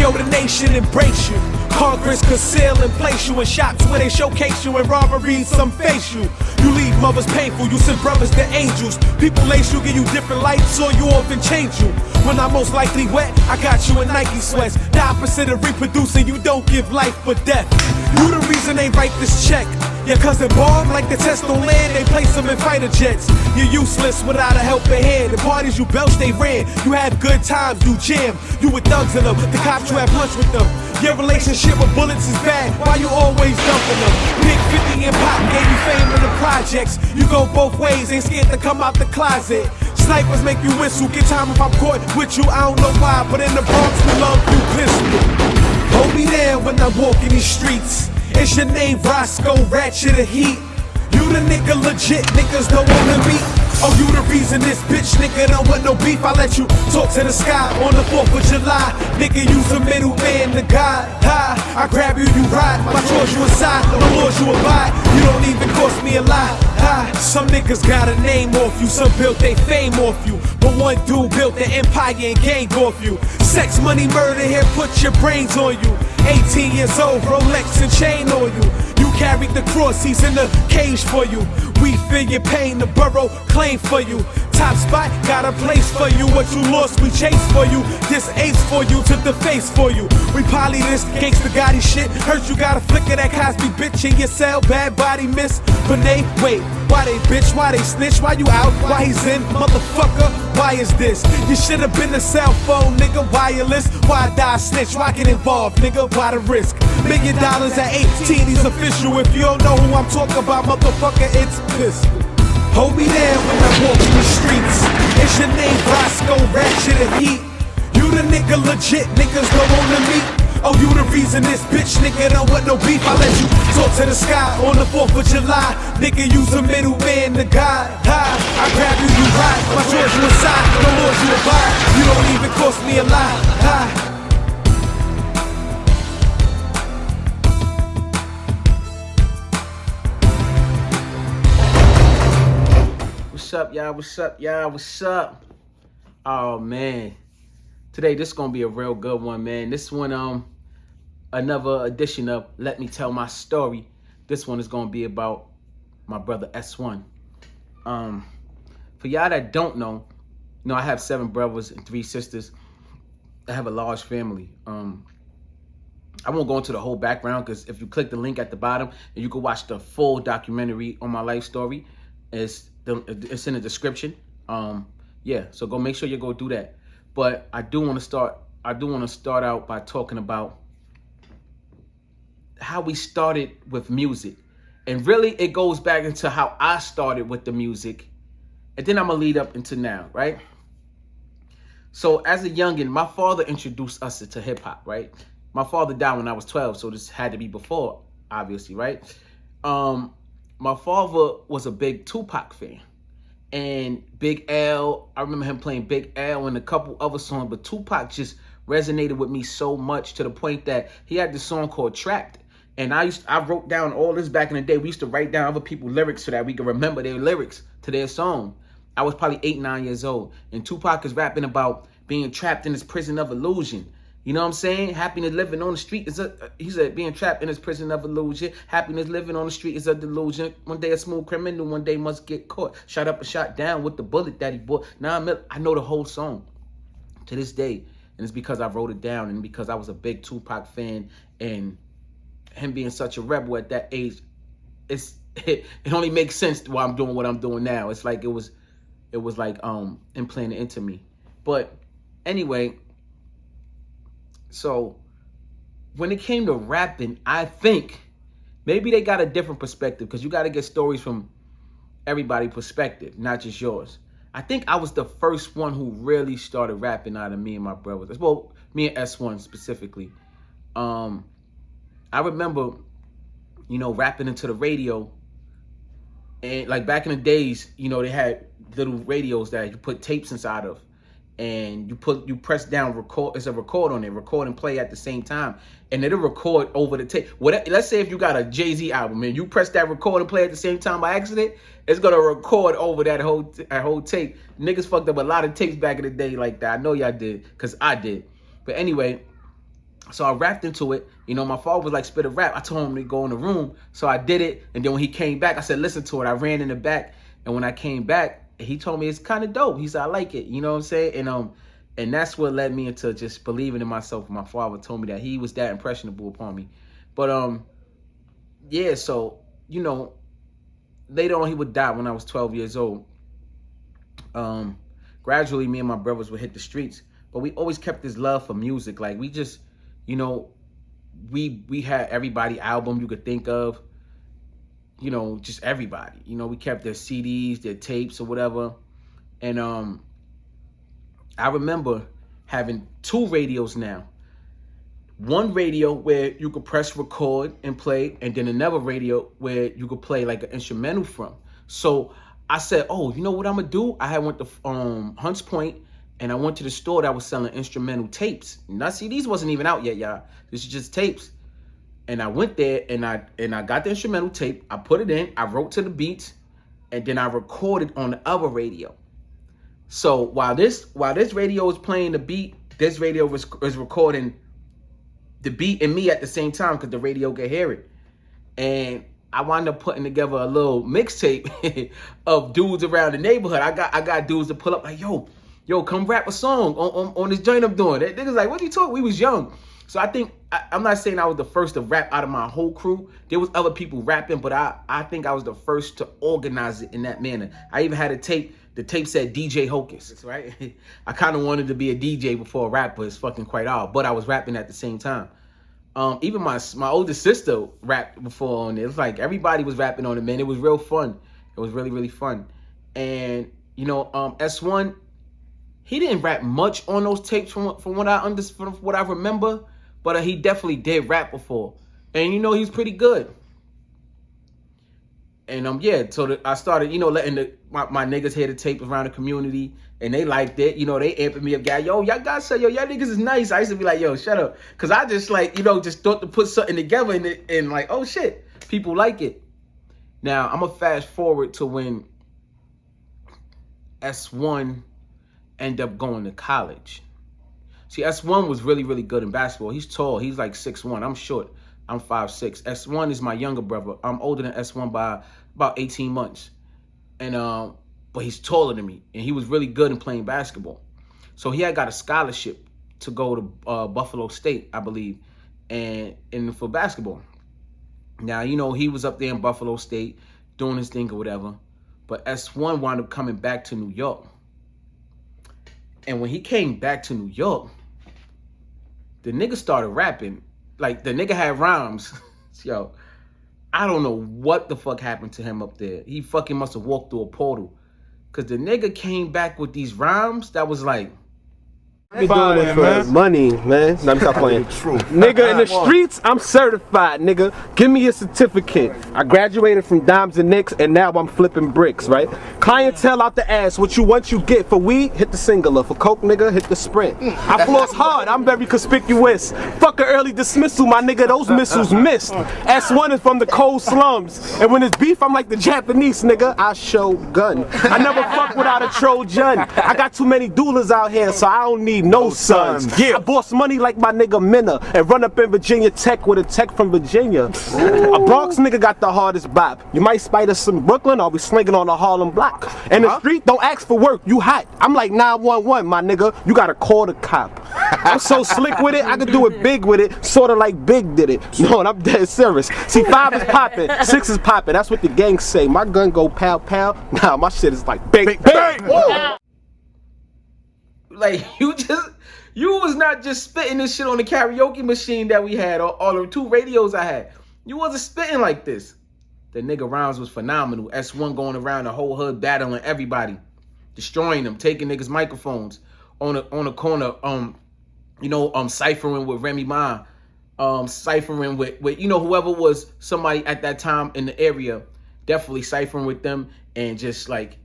Yo, the nation embrace you. Congress conceal and place you in shops where they showcase you, and robberies some face you. You leave mothers painful, you send brothers to angels. People lace you, give you different lights, or you often change you. When I'm most likely wet, I got you in Nike sweats. The opposite of reproducing, you don't give life but death. You the reason they write this check. Your cousin bomb like the test on land, they place them in fighter jets. You're useless without a helping hand. The parties you belch, they ran. You had good times, you jam. You with thugs in them, the cops you have lunch with them. Your relationship with bullets is bad, why you always dumping them? Big 50 and Pop gave you fame in the projects. You go both ways, ain't scared to come out the closet. Snipers make you whistle, get time if I'm caught with you, I don't know why, but in the Bronx we love you pistol. Hold me down when I'm walking these streets. It's your name, Roscoe, Ratchet of Heat. You the nigga legit, niggas don't wanna meet. Oh, you the reason this bitch nigga don't want no beef. I let you talk to the sky on the 4th of July. Nigga, use a middleman to God. I grab you, you ride. My chores you aside, the laws you abide. You don't even cost me a lot. Some niggas got a name off you, some built they fame off you. But one dude built the empire and gang off you. Sex, money, murder, here put your brains on you. 18 years old, Rolex and chain on you. You carried the cross, he's in the cage for you. We feel your pain, the borough claim for you. Top spot, got a place for you. What you lost, we chase for you. This ace for you, to the face for you. We poly this gangsta Gotti shit. Hurt you got a flick of that Cosby bitch in your cell. Bad body miss, but they wait. Why they bitch, why they snitch, why you out, why he's in, motherfucker, why is this? You should've been a cell phone, nigga, wireless. Why die snitch, why get involved, nigga, why the risk? $1 million at 18, he's official. If you don't know who I'm talking about, motherfucker, it's pistol. Hold me down when I walk in the streets. It's your name, Roscoe, Ratchet of Heat. You the nigga legit, niggas don't wanna meet. Oh, you the reason this bitch nigga don't want no beef. I let you talk to the sky on the 4th of July. Nigga, use a middleman to God. I grab you, you ride. My chores you aside, the laws you abide. You don't even cost me a lot. What's up, y'all? What's up, y'all? What's up? Oh man, today this is gonna be a real good one, man. This one, another edition of Let Me Tell My Story. This one is gonna be about my brother S1. For y'all that don't know, I have 7 brothers and 3 sisters. I have a large family. I won't go into the whole background because if you click the link at the bottom, you can watch the full documentary on my life story. It's in the description. Yeah, so go make sure you go do that. But I do want to start out by talking about how we started with music. And really it goes back into how I started with the music. And then I'm gonna lead up into now, right? So as a youngin', my father introduced us to hip hop, right? My father died when I was 12, so this had to be before, obviously, right? My father was a big Tupac fan. And Big L, I remember him playing Big L and a couple other songs, but Tupac just resonated with me so much to the point that he had this song called Trapped. And I wrote down all this back in the day. We used to write down other people's lyrics so that we could remember their lyrics to their song. I was probably 8, 9 years old. And Tupac is rapping about being trapped in this prison of illusion. You know what I'm saying? Happiness living on the street he said, being trapped in this prison of illusion. Happiness living on the street is a delusion. One day a smooth criminal, one day must get caught. Shot up and shot down with the bullet that he bought. Now I know the whole song to this day. And it's because I wrote it down and because I was a big Tupac fan, and him being such a rebel at that age, it only makes sense why I'm doing what I'm doing now. It's like it was like implanted into me. But anyway, so when it came to rapping, I think maybe they got a different perspective because you got to get stories from everybody's perspective, not just yours. I think I was the first one who really started rapping out of me and my brothers. Well, me and S1 specifically. I remember, rapping into the radio. And like back in the days, they had little radios that you put tapes inside of. And you press down record. It's a record on it, record and play at the same time, and it'll record over the tape. Let's say if you got a Jay-Z album and you press that record and play at the same time by accident, it's gonna record over that whole tape. Niggas fucked up a lot of tapes back in the day like that. I know y'all did, cause I did. But anyway, So I rapped into it. You know, my father was like, spit a rap. I told him to go in the room. So I did it. And then when he came back, I said, listen to it. I ran in the back. And when I came back, he told me it's kind of dope. He said, I like it. You know what I'm saying? And that's what led me into just believing in myself. My father told me that he was that impressionable upon me. But yeah, so, you know, later on he would die when I was 12 years old. Gradually, me and my brothers would hit the streets. But we always kept this love for music. Like, we just, you know, we had everybody album you could think of. You know, just everybody. You know, we kept their CDs, their tapes or whatever. And I remember having 2 radios now. One radio where you could press record and play, and then another radio where you could play like an instrumental from. So I said, oh, you know what I'm gonna do? I had went to Hunts Point, and I went to the store that was selling instrumental tapes. Now CDs wasn't even out yet, y'all. This is just tapes. And I went there and I got the instrumental tape. I put it in. I wrote to the beats, and then I recorded on the other radio. So while this radio was playing the beat, this radio was recording the beat and me at the same time because the radio could hear it. And I wound up putting together a little mixtape of dudes around the neighborhood. I got dudes to pull up like, yo, come rap a song on this joint I'm doing. That niggas like, what you talking? We was young. So I think, I'm not saying I was the first to rap out of my whole crew. There was other people rapping, but I think I was the first to organize it in that manner. I even had a tape. The tape said DJ Hocus, right? I kind of wanted to be a DJ before a rapper. It's fucking quite odd, but I was rapping at the same time. Even my older sister rapped before on it. It's like everybody was rapping on it, man. It was real fun. It was really, really fun. And, you know, S1, he didn't rap much on those tapes from what I remember, but he definitely did rap before. And, you know, he's pretty good. And yeah, so I started, you know, letting my niggas hear the tape around the community, and they liked it. You know, they amping me up, guy. Yo, y'all guys say, yo, y'all niggas is nice. I used to be like, yo, shut up, cause I just like, you know, just thought to put something together and like, oh shit, people like it. Now I'm gonna fast forward to when S1 ended up going to college. See, S1 was really, really good in basketball. He's tall. He's like 6'1". I'm short. I'm 5'6". S1 is my younger brother. I'm older than S1 by about 18 months. And but he's taller than me. And he was really good in playing basketball. So he had got a scholarship to go to Buffalo State, I believe, and for basketball. Now, you know, he was up there in Buffalo State doing his thing or whatever. But S1 wound up coming back to New York. And when he came back to New York, the nigga started rapping. Like, the nigga had rhymes. Yo, I don't know what the fuck happened to him up there. He fucking must have walked through a portal. Because the nigga came back with these rhymes that was like, Be doing it for money, man. Let me stop playing. Nigga, in the streets, I'm certified, nigga. Give me a certificate. I graduated from Dimes and Nicks, and now I'm flipping bricks, right? Clientele out the ass. What you want, you get. For weed, hit the singular. For coke, nigga, hit the sprint. I floss hard. I'm very conspicuous. Fuck an early dismissal, my nigga. Those missiles missed. S1 is from the cold slums. And when it's beef, I'm like the Japanese, nigga. I show gun. I never fuck without a Trojan. I got too many doulas out here, so I don't need no sons. Yeah. I boss money like my nigga Minna and run up in Virginia Tech with a tech from Virginia. Ooh. A Bronx nigga got the hardest bop. You might spite us in Brooklyn or we slinging on the Harlem block. And the street don't ask for work. You hot. I'm like 911, my nigga. You gotta call the cop. I'm so slick with it, I could do it big with it, sort of like Big did it. No, and I'm dead serious. See, 5 is popping, 6 is popping. That's what the gang say. My gun go pow pow. Nah, my shit is like bang bang. Woo. Like, you was not just spitting this shit on the karaoke machine that we had or the 2 radios I had. You wasn't spitting like this. The nigga rhymes was phenomenal. S1 going around the whole hood battling everybody, destroying them, taking niggas microphones on the corner, ciphering with Remy Ma, ciphering with you know, whoever was somebody at that time in the area, definitely ciphering with them, and just like,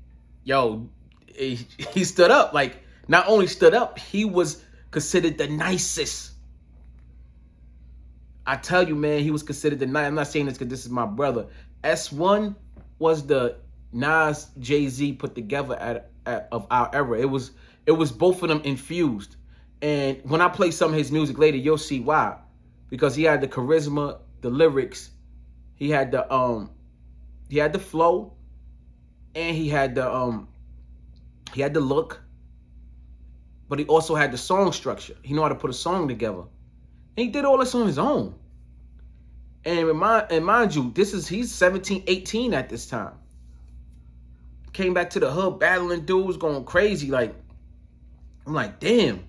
yo, he stood up. Like, not only stood up, he was considered the nicest. I tell you, man, he was considered the nicest. I'm not saying this because this is my brother. S1 was the Nas, Jay-Z put together of our era. It was both of them infused. And when I play some of his music later, you'll see why. Because he had the charisma, the lyrics, he had the flow, and he had the look, but he also had the song structure. He knew how to put a song together. And he did all this on his own. And mind you, he's 17, 18 at this time. Came back to the hood, battling dudes, going crazy. Like, I'm like, damn.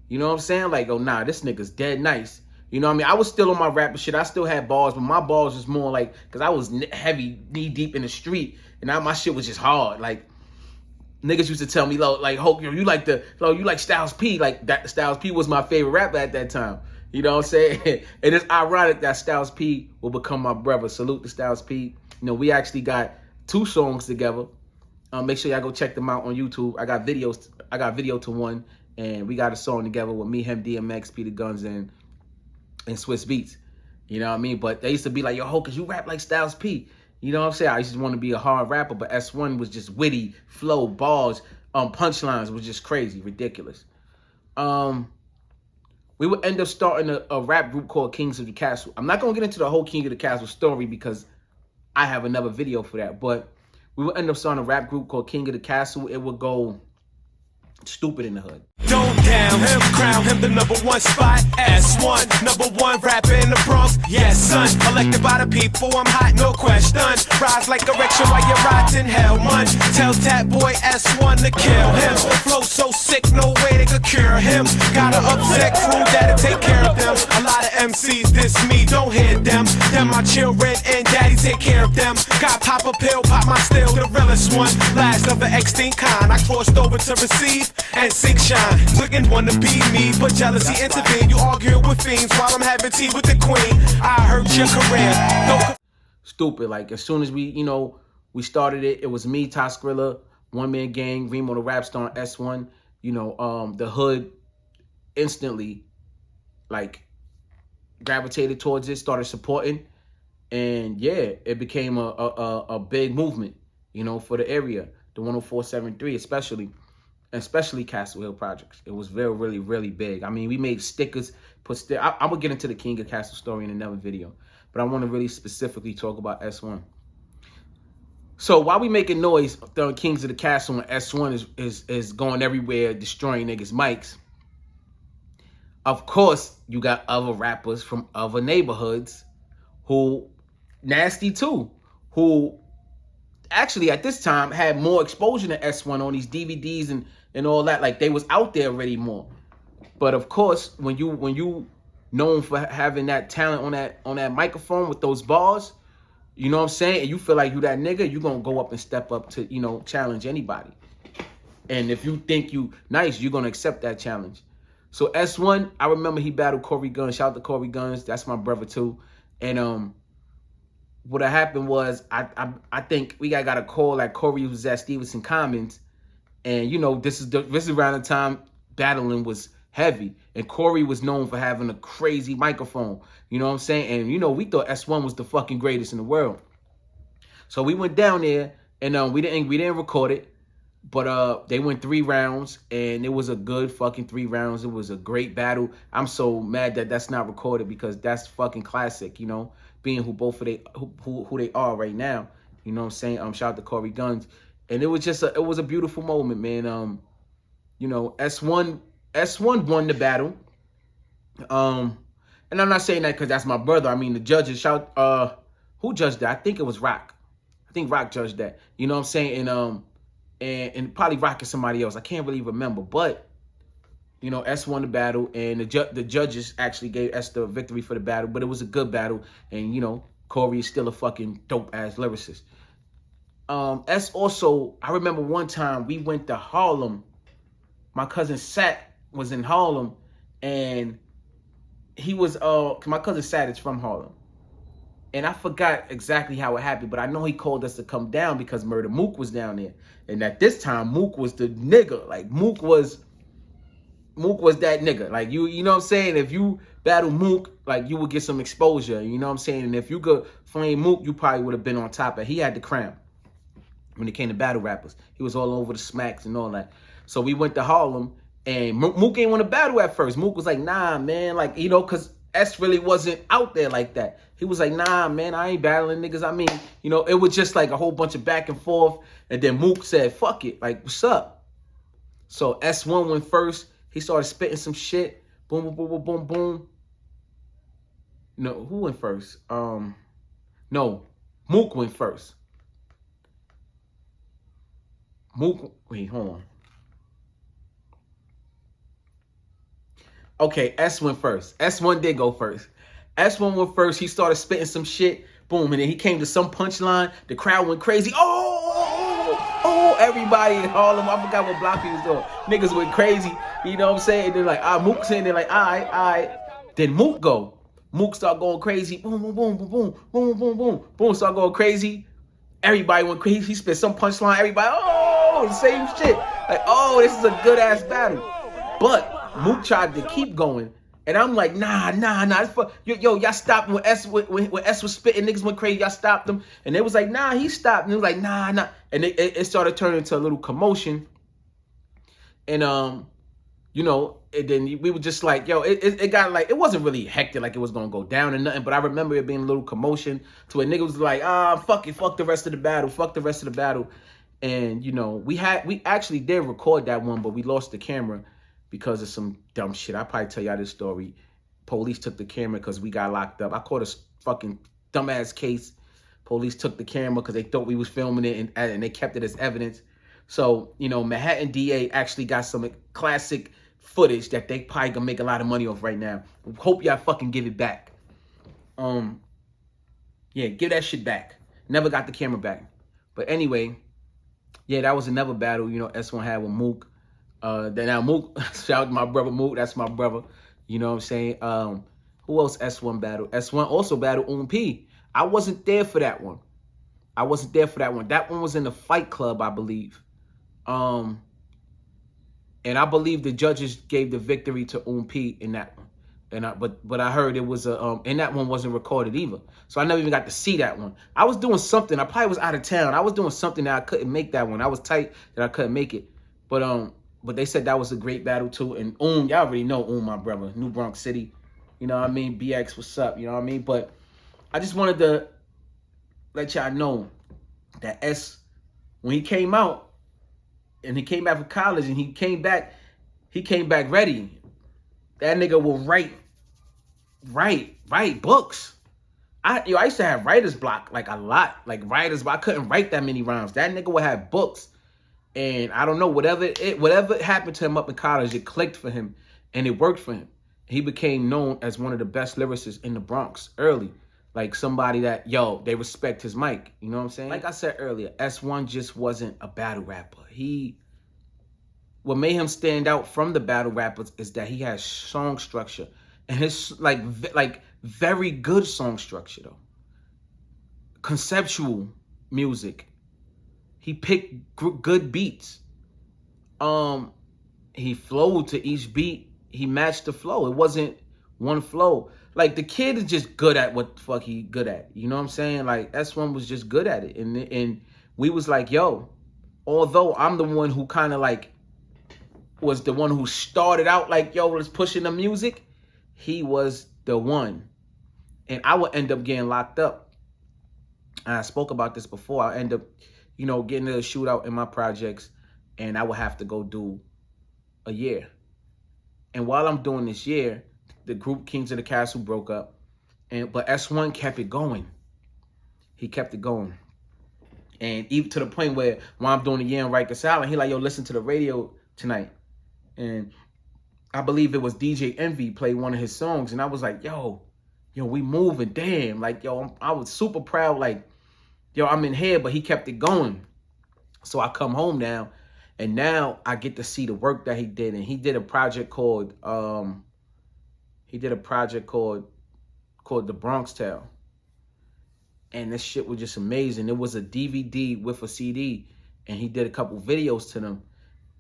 You know what I'm saying? Like, oh, nah, this nigga's dead nice. You know what I mean? I was still on my rapper shit. I still had balls, but my balls was more like, because I was heavy, knee deep in the street, and now my shit was just hard. Like, niggas used to tell me, like, Hulk, you like Styles P. Like, that Styles P was my favorite rapper at that time. You know what I'm saying? And it's ironic that Styles P will become my brother. Salute to Styles P. You know, we actually got 2 songs together. Make sure y'all go check them out on YouTube. I got videos. I got video to one, and we got a song together with me, him, DMX, Peter Gunz, and Swiss Beats. You know what I mean? But they used to be like, yo, Hulk, you rap like Styles P. You know what I'm saying? I used to want to be a hard rapper, but S1 was just witty, flow, bars, punchlines was just crazy, ridiculous. We would end up starting a rap group called Kings of the Castle. I'm not going to get into the whole King of the Castle story because I have another video for that, but we would end up starting a rap group called King of the Castle. It would go stupid in the hood. Don't down him, crown him the #1 spot. S1, #1 rapper in the Bronx. Yes, son, elected by the people. I'm hot, no question. Rise like erection while you're rotting hell, man. Tell Tat Boy S1 to kill him. Flow so sick, no way they could cure him. Got an upset crew that'll take care of them. A lot of MCs diss me, don't hit them. Them my children and daddy take care of them. Got pop a pill, pop my still, the realest one. Last of the extinct kind. I crossed over to receive and sink shine. Looking wanna be me, but jealousy intervene. You arguing with fiends while I'm having tea with the queen. I hurt your career. Stupid. Like, as soon as we started it, it was me, Ty Skrilla, One Man Gang, Remo the Rap Star, S1. The hood instantly, like, gravitated towards it, started supporting. And yeah, it became a big movement, for the area, the 10473 especially Castle Hill projects. It was really, really big. I mean, we made stickers, I'm gonna get into the King of Castle story in another video, but I want to really specifically talk about S1. So while we making noise throwing Kings of the Castle, and S1 is going everywhere, destroying niggas' mics, of course, you got other rappers from other neighborhoods who nasty too, who actually at this time had more exposure to S1 on these DVDs and all that. Like, they was out there already more. But of course, when you known for having that talent on that microphone with those bars, you know what I'm saying, and you feel like you that nigga, you gonna go up and step up to challenge anybody. And if you think you nice, you're gonna accept that challenge. So S1, I remember he battled Corey Gunz. Shout out to Corey Gunz. That's my brother too. And what happened was, I think we got a call that Corey was at Stevenson Commons, and this is around the time battling was heavy, and Corey was known for having a crazy microphone. You know what I'm saying? And we thought S1 was the fucking greatest in the world. So we went down there, and we didn't record it, but they went 3 rounds, and it was a good fucking 3 rounds. It was a great battle. I'm so mad that that's not recorded, because that's fucking classic. Being who they are right now. You know what I'm saying? Shout out to Corey Gunz. And it was a beautiful moment, man. S1 won the battle. And I'm not saying that because that's my brother. I mean, the judges who judged that? I think it was Rock. I think Rock judged that. You know what I'm saying? And probably Rock and somebody else. I can't really remember, but S won the battle, and the judges actually gave S the victory for the battle, but it was a good battle, and Corey is still a fucking dope-ass lyricist. S also, I remember one time we went to Harlem. My cousin Sat was in Harlem, and he was, my cousin Sat is from Harlem. And I forgot exactly how it happened, but I know he called us to come down because Murda Mook was down there. And at this time, Mook was the nigga. Like, Mook was that nigga. Like, you know what I'm saying? If you battle Mook, like, you would get some exposure. You know what I'm saying? And if you could flame Mook, you probably would have been on top. He had the crown when it came to battle rappers. He was all over the smacks and all that. So we went to Harlem, And Mook ain't want to battle at first. Mook was like, nah, man, like, you know, because S really wasn't out there like that. He was like, nah, man, I ain't battling niggas. I mean, you know, it was just like a whole bunch of back and forth. And then Mook said, fuck it. Like, what's up? So S1 went first. He started spitting some shit. Boom, boom, boom, boom, boom, boom. No, who went first? No, Mook went first. Mook, wait, hold on. Okay, S went first. S1 did go first. S1 went first. He started spitting some shit. Boom. And then he came to some punchline. The crowd went crazy. Oh, everybody in Harlem. I forgot what block he was doing. Niggas went crazy. You know what I'm saying? They're like, Mook's in there like, all right. Then Mook go. Mook start going crazy. Boom, boom, boom, boom, boom, boom, boom, boom. Boom, start going crazy. Everybody went crazy. He spit some punchline. Everybody, the same shit. Like, this is a good ass battle. But Mook tried to keep going, and I'm like, nah. Yo, y'all stopped when S was spitting. Niggas went crazy. Y'all stopped them, and they was like, nah. He stopped, and it was like, nah. And it started turning into a little commotion, and you know, and then we were just like, yo, it got like, it wasn't really hectic like it was gonna go down and nothing, but I remember it being a little commotion to where niggas was like, fuck the rest of the battle, and you know, we actually did record that one, but we lost the camera because of some dumb shit. I'll probably tell y'all this story. Police took the camera because we got locked up. I caught a fucking dumbass case. Police took the camera because they thought we was filming it, and they kept it as evidence. So, you know, Manhattan DA actually got some classic footage that they probably gonna make a lot of money off right now. Hope y'all fucking give it back. Yeah, give that shit back. Never got the camera back. But anyway, yeah, that was another battle, you know, S1 had with Mook. Then now Mook, shout out to my brother Mook, that's my brother. You know what I'm saying? Who else S1 battled? S1 also battled P. I wasn't there for that one. That one was in the Fight Club, I believe. And I believe the judges gave the victory to P in that one. But I heard it was and that one wasn't recorded either. So I never even got to see that one. I was doing something. I probably was out of town. I was doing something that I couldn't make that one. I was tight that I couldn't make it. But they said that was a great battle too. And y'all already know my brother, New Bronx City. You know what I mean? BX, what's up? You know what I mean? But I just wanted to let y'all know that S, when he came out, and he came back from college, and he came back ready. That nigga will write books. I used to have writer's block, like a lot, like writer's block. I couldn't write that many rhymes. That nigga would have books. And I don't know, whatever happened to him up in college, it clicked for him and it worked for him. He became known as one of the best lyricists in the Bronx early. Like somebody that, they respect his mic. You know what I'm saying? Like I said earlier, S1 just wasn't a battle rapper. What made him stand out from the battle rappers is that he has song structure. And his like very good song structure though. Conceptual music. He picked good beats. He flowed to each beat. He matched the flow. It wasn't one flow. Like the kid is just good at what the fuck he good at. You know what I'm saying? Like S1 was just good at it. And we was like, although I'm the one who kind of like was the one who started out like, let's pushing the music. He was the one. And I would end up getting locked up. And I spoke about this before. I end up getting a shootout in my projects, and I would have to go do a year. And while I'm doing this year, the group Kings of the Castle broke up, but S1 kept it going. He kept it going. And even to the point where while I'm doing a year in Rikers Island, he like, listen to the radio tonight. And I believe it was DJ Envy played one of his songs, and I was like, we moving, damn. Like, I was super proud, like, I'm in here, but he kept it going. So I come home now, and now I get to see the work that he did. And he did a project called The Bronx Tale. And this shit was just amazing. It was a DVD with a CD, and he did a couple videos to them.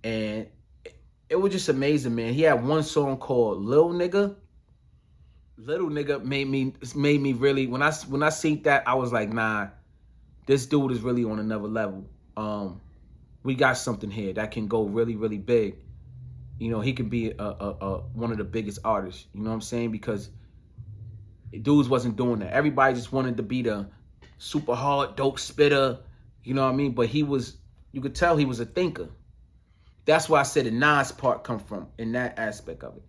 And it was just amazing, man. He had one song called Little Nigga. Little Nigga made me really, when I seen that, I was like, nah, this dude is really on another level. We got something here that can go really, really big. you know, he could be one of the biggest artists. You know what I'm saying? Because dudes wasn't doing that. Everybody just wanted to be the super hard, dope spitter. You know what I mean? But he was, you could tell he was a thinker. That's why I said the Nas part come from in that aspect of it.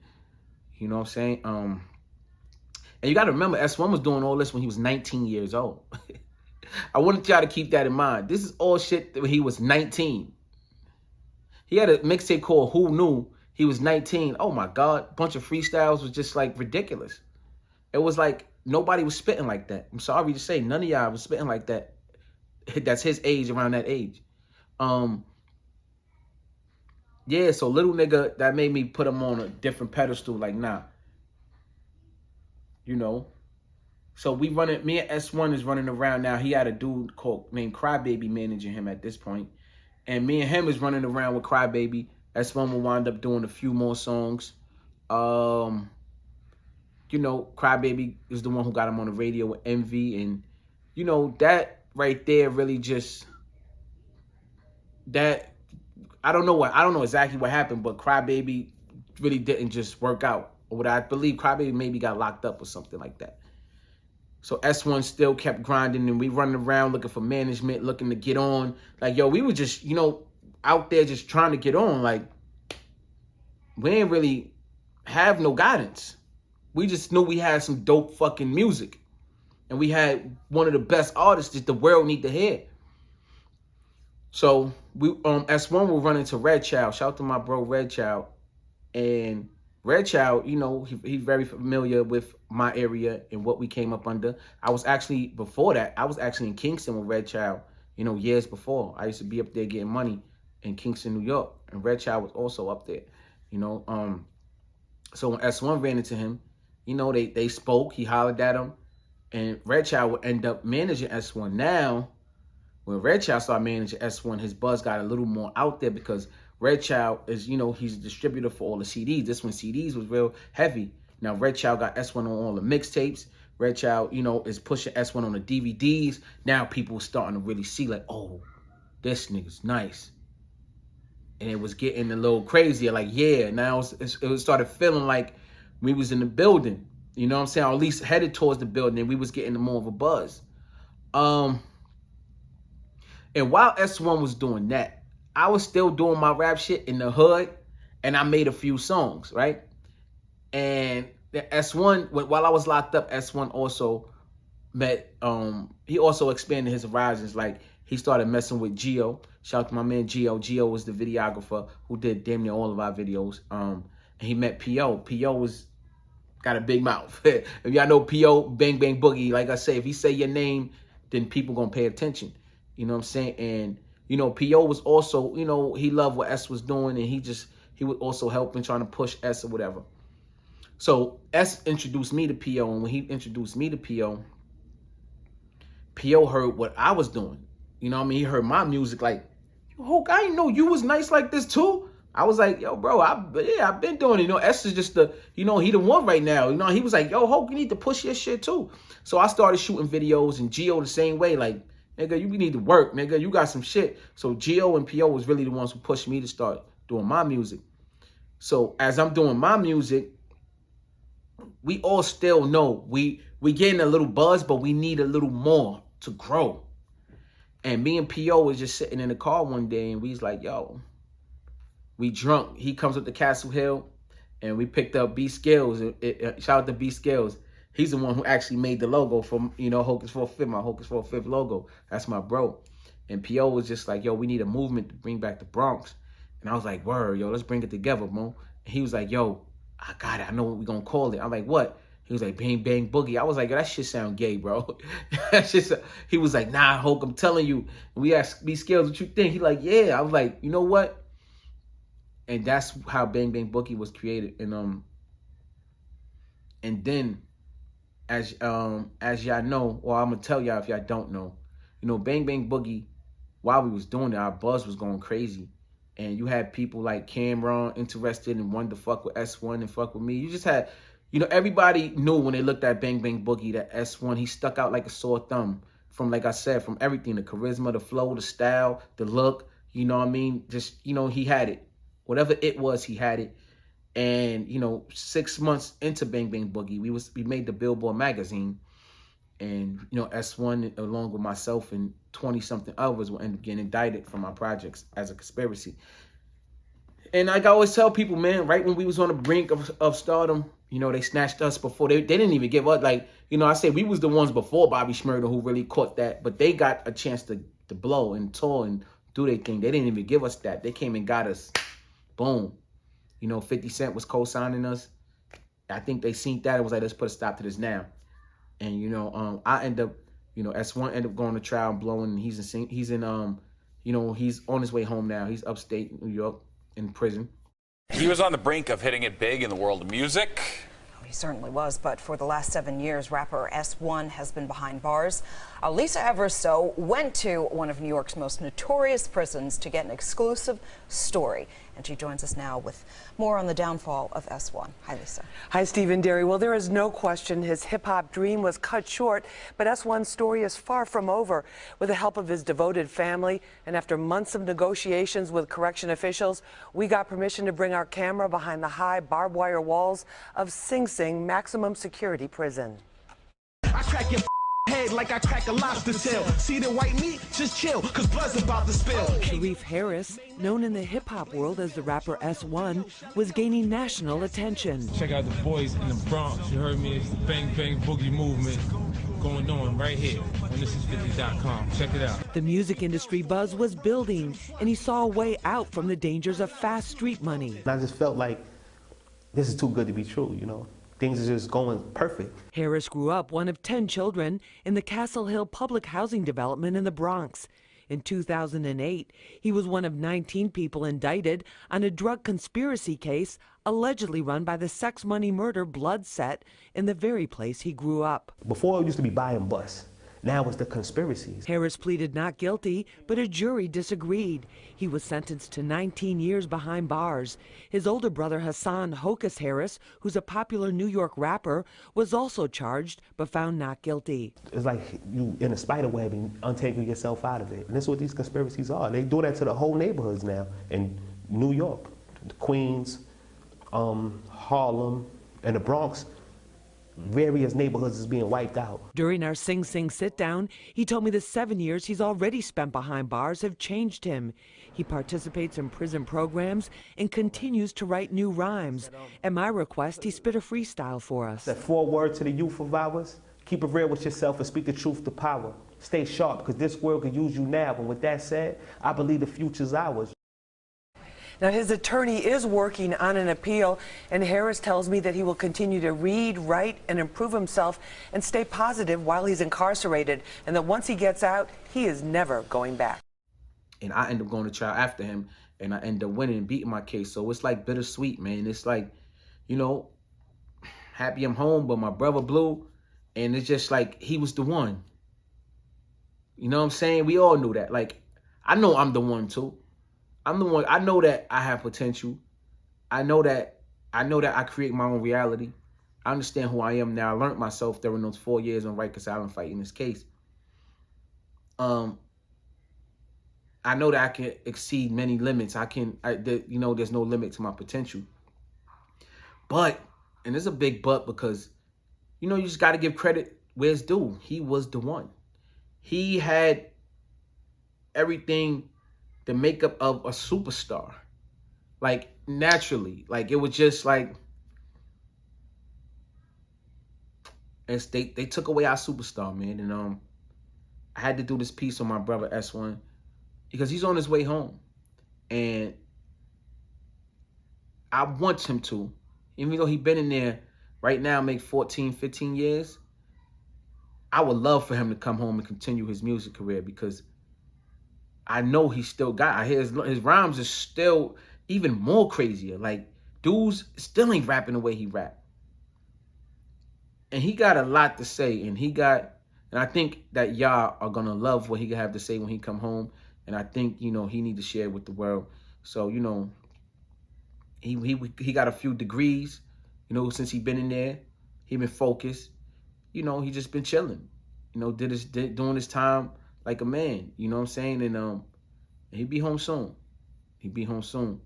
You know what I'm saying? And you got to remember, S1 was doing all this when he was 19 years old. I wanted y'all to keep that in mind. This is all shit that he was 19. He had a mixtape called Who Knew. He was 19. Oh my God. Bunch of freestyles was just like ridiculous. It was like nobody was spitting like that. I'm sorry to say, none of y'all was spitting like that. That's his age, around that age. Yeah, so little nigga, that made me put him on a different pedestal. Like, nah. You know? So we running, me and S1 is running around now. He had a dude named Crybaby managing him at this point. And me and him is running around with Crybaby. S1 will wind up doing a few more songs. You know, Crybaby is the one who got him on the radio with Envy. And, you know, that right there really just, that, I don't know exactly what happened, but Crybaby really didn't just work out. Or what I believe, Crybaby maybe got locked up or something like that. So S1 still kept grinding, and we running around looking for management, looking to get on. Like, yo, we were just, you know, out there just trying to get on. Like, we didn't really have no guidance. We just knew we had some dope fucking music. And we had one of the best artists that the world need to hear. So we S1 will run into Red Child. Shout out to my bro Red Child. And Red Child, you know, he's very familiar with my area and what we came up under. I was actually, before that, I was actually in Kingston with Red Child, you know, years before. I used to be up there getting money in Kingston, New York. And Red Child was also up there, you know. So when S1 ran into him, you know, they spoke. He hollered at him. And Red Child would end up managing S1. Now, when Red Child started managing S1, his buzz got a little more out there because Red Child is, you know, he's a distributor for all the CDs. This one CDs was real heavy. Now Red Child got S1 on all the mixtapes. Red Child, you know, is pushing S1 on the DVDs. Now people starting to really see like, oh, this nigga's nice. And it was getting a little crazier. Like, yeah, now it started feeling like we was in the building. You know what I'm saying? Or at least headed towards the building, and we was getting more of a buzz. And while S1 was doing that, I was still doing my rap shit in the hood, and I made a few songs, right? And the S1, while I was locked up, S1 also met, he also expanded his horizons. Like, he started messing with Gio. Shout out to my man Gio. Gio was the videographer who did damn near all of our videos. And he met P.O. P.O. got a big mouth. If y'all know P.O., Bang Bang Boogie, like I say, if he say your name, then people gonna pay attention. You know what I'm saying? And, you know, P.O. was also, you know, he loved what S was doing, and he was also helping, trying to push S or whatever. So S introduced me to P.O., and when he introduced me to P.O., P.O. heard what I was doing. You know what I mean? He heard my music like, Hulk, I didn't know you was nice like this too. I was like, yo, bro, I've been doing it. You know, S is just the, you know, he the one right now. You know, he was like, yo, Hulk, you need to push your shit too. So I started shooting videos, and Gio the same way, like, nigga, you need to work, nigga. You got some shit. So Gio and P.O. was really the ones who pushed me to start doing my music. So as I'm doing my music, we all still know we getting a little buzz, but we need a little more to grow. And me and P.O. was just sitting in the car one day, and we was like, yo, we drunk. He comes up to Castle Hill, and we picked up B Skills. Shout out to B Skills. He's the one who actually made the logo for, you know, Hocus for a Fifth, my Hocus for a Fifth logo. That's my bro. And P.O. was just like, yo, we need a movement to bring back the Bronx. And I was like, word, yo, let's bring it together, bro. And he was like, yo, I got it. I know what we're going to call it. I'm like, what? He was like, Bang Bang Boogie. I was like, yo, that shit sound gay, bro. He was like, nah, Hulk, I'm telling you. And we asked B Skills, what you think? He like, yeah. I was like, you know what? And that's how Bang Bang Boogie was created. And then, as y'all know, or I'm gonna tell y'all if y'all don't know, you know, Bang Bang Boogie, while we was doing it, our buzz was going crazy. And you had people like Cameron interested and wanted to fuck with S1 and fuck with me. You just had, you know, everybody knew when they looked at Bang Bang Boogie that S1, he stuck out like a sore thumb from, like I said, from everything, the charisma, the flow, the style, the look, you know what I mean? Just, you know, he had it Whatever it was, he had it. And, you know, 6 months into Bang Bang Boogie, we made the Billboard magazine. And, you know, S1, along with myself and 20-something others, will end up getting indicted for my projects as a conspiracy. And like I always tell people, man, right when we was on the brink of stardom, you know, they snatched us before. They didn't even give up. Like, you know, I say we was the ones before Bobby Shmurda who really caught that. But they got a chance to blow and tour and do their thing. They didn't even give us that. They came and got us. Boom. You know, 50 Cent was co-signing us. I think they seen that. It was like, let's put a stop to this now. And, you know, I end up, you know, S1 ended up going to trial and blowing. And he's in, you know, he's on his way home now. He's upstate New York in prison. He was on the brink of hitting it big in the world of music. He certainly was, but for the last 7 years, rapper S1 has been behind bars. Lisa Everstow went to one of New York's most notorious prisons to get an exclusive story. And she joins us now with more on the downfall of S1. Hi, Lisa. Hi, Steve and Derry. Well, there is no question his hip-hop dream was cut short, but S1's story is far from over. With the help of his devoted family and after months of negotiations with correction officials, we got permission to bring our camera behind the high barbed wire walls of Sing Sing maximum security prison. I crack your head like I crack a lobster tail. See the white meat? Just chill, cause blood's about to spill. Sharif Harris, known in the hip-hop world as the rapper S1, was gaining national attention. Check out the boys in the Bronx. You heard me? It's the Bang Bang Boogie movement going on right here on thisis50.com. Check it out. The music industry buzz was building, and he saw a way out from the dangers of fast street money. I just felt like this is too good to be true, you know? Things are just going perfect. Harris grew up one of 10 children in the Castle Hill public housing development in the Bronx. In 2008, he was one of 19 people indicted on a drug conspiracy case allegedly run by the sex money murder blood set in the very place he grew up. Before it used to be buy and bust. Now it's the conspiracies. Harris pleaded not guilty, but a jury disagreed. He was sentenced to 19 years behind bars. His older brother Hassan Hocus Harris, who's a popular New York rapper, was also charged but found not guilty. It's like you in a spider web and untangle yourself out of it. And that's what these conspiracies are. They do that to the whole neighborhoods now in New York, Queens, Harlem, and the Bronx. Various neighborhoods is being wiped out. During our Sing Sing sit-down, he told me the 7 years he's already spent behind bars have changed him. He participates in prison programs and continues to write new rhymes. At my request, he spit a freestyle for us. That 4 words to the youth of ours: keep it real with yourself and speak the truth to power. Stay sharp, because this world could use you now. And with that said, I believe the future's ours. Now, his attorney is working on an appeal, and Harris tells me that he will continue to read, write, and improve himself and stay positive while he's incarcerated, and that once he gets out, he is never going back. And I end up going to trial after him, and I end up winning and beating my case. So it's like bittersweet, man. It's like, you know, happy I'm home, but my brother blew, and it's just like he was the one. You know what I'm saying? We all knew that. Like, I know I'm the one too. I'm the one. I know that I have potential. I know that I create my own reality. I understand who I am now. I learned myself during those 4 years on Rikers Island fighting this case. I know that I can exceed many limits. You know, there's no limit to my potential. But, and there's a big but, because, you know, you just got to give credit where it's due. He was the one. He had everything, the makeup of a superstar, like naturally, like it was just like, and they took away our superstar, man. And I had to do this piece on my brother S1 because he's on his way home, and I want him to, even though he's been in there right now, make 14, 15 years. I would love for him to come home and continue his music career, because I know he still got, his rhymes are still even more crazier. Like, dudes still ain't rapping the way he rap. And he got a lot to say, and I think that y'all are gonna love what he have to say when he come home. And I think, you know, he need to share it with the world. So, you know, he got a few degrees, you know, since he been in there. He been focused. You know, he just been chilling. You know, doing his time like a man, you know what I'm saying? And he'll be home soon. He'll be home soon.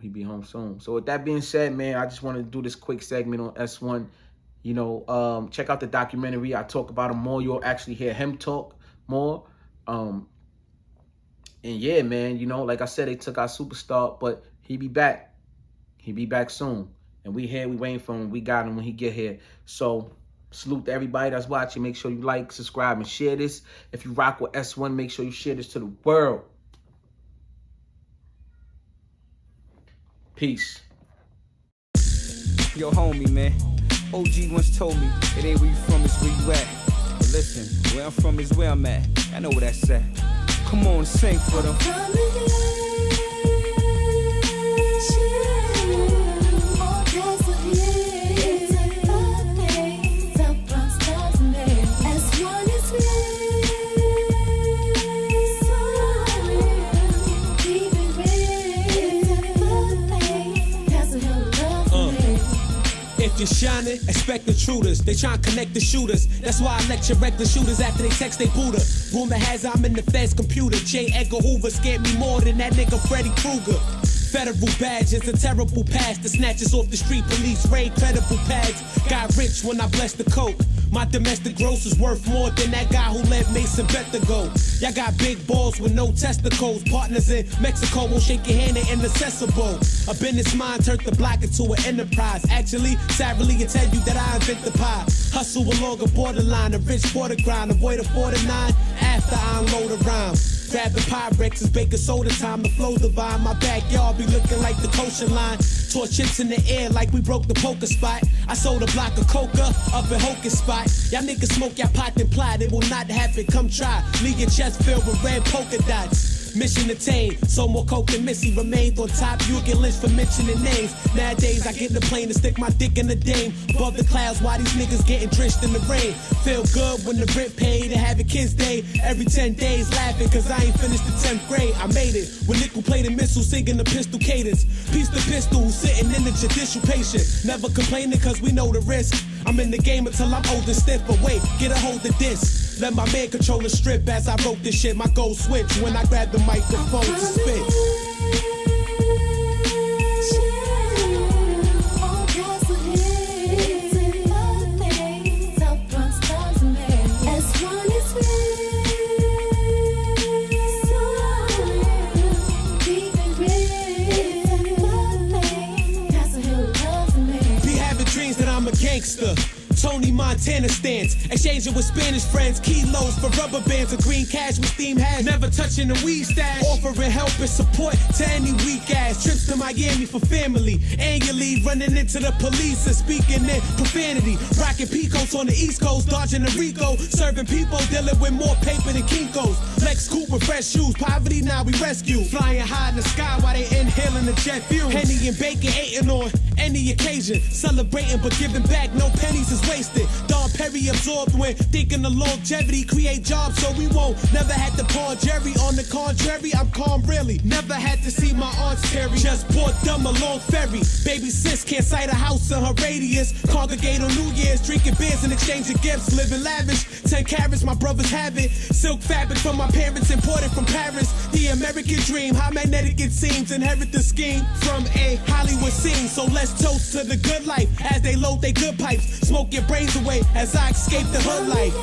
He be home soon. So with that being said, man, I just wanted to do this quick segment on S1. You know, check out the documentary. I talk about him more. You'll actually hear him talk more. And yeah, man, you know, like I said, they took our superstar, but he be back. He be back soon. And we here, we waiting for him. We got him when he get here. So salute to everybody that's watching. Make sure you like, subscribe, and share this. If you rock with S1, make sure you share this to the world. Peace. Yo, homie, man. OG once told me, it ain't where you from, it's where you at. But listen, where I'm from is where I'm at. I know where that's at. Come on, sing for them. If you're shining, expect intruders. They try and connect the shooters. That's why I lecture reckless shooters after they text they Buddha. Rumor has I'm in the Fed's computer. J. Edgar Hoover scared me more than that nigga Freddy Krueger. Federal badges, a terrible past. The snatches off the street, police raid credible pads. Got rich when I blessed the coke. My domestic gross is worth more than that guy who led Mason bet to go. Y'all got big balls with no testicles. Partners in Mexico won't shake your hand, they're inaccessible. A business mind turned the block into an enterprise. Actually, sadly, I tell you that I invent the pie. Hustle along a borderline, a rich border grind. Avoid a 49 after I unload a rhyme. Grab the Pyrex, it's baking soda time. The flow divine, my backyard be looking like the kosher line. Tore chips in the air like we broke the poker spot. I sold a block of coca up in Hocus spot. Y'all niggas smoke y'all pot and plot. It will not happen, come try. Leave your chest filled with red polka dots. Mission attained, so more coke than Missy remained on top. You'll get lynched for mentioning names. Nowadays I get in the plane to stick my dick in the dame. Above the clouds while these niggas getting drenched in the rain. Feel good when the rent paid and have a kid's day. Every 10 days laughing cause I ain't finished the 10th grade. I made it when nickel plated missile singing the pistol cadence. Piece the pistol sitting in the judicial patient. Never complaining cause we know the risk. I'm in the game until I'm old and stiff, but wait, get a hold of this. Let my man control the strip as I wrote this shit. My goal switch when I grab the microphone to spit. Be having dreams that I'm a gangster. Tony Montana stance, exchanging with Spanish friends, kilos for rubber bands, a green cash with steam has, never touching the weed stash, offering help and support to any weak ass, trips to Miami for family, annually running into the police and speaking in profanity, rocking Picos on the East Coast, dodging the Rico, serving people, dealing with more paper than Kinko's, Lex Coupe with fresh shoes, poverty now we rescue, flying high in the sky while they inhaling the jet fuel, Henny and bacon eating on any occasion, celebrating but giving back, no pennies is wasted. Don Perry absorbed when thinking of longevity, create jobs so we won't. Never had to pawn Jerry. On the contrary, I'm calm really. Never had to see my aunt Terry. Just bought them a long ferry. Baby sis can't sight a house in her radius. Congregate on New Year's, drinking beers and exchanging gifts. Living lavish, 10 carats, my brothers have it. Silk fabric from my parents, imported from Paris. The American dream, how magnetic it seems. Inherit the scheme from a Hollywood scene. So let's toast to the good life as they load their good pipes. Smoke your brains away as I escape the hood life.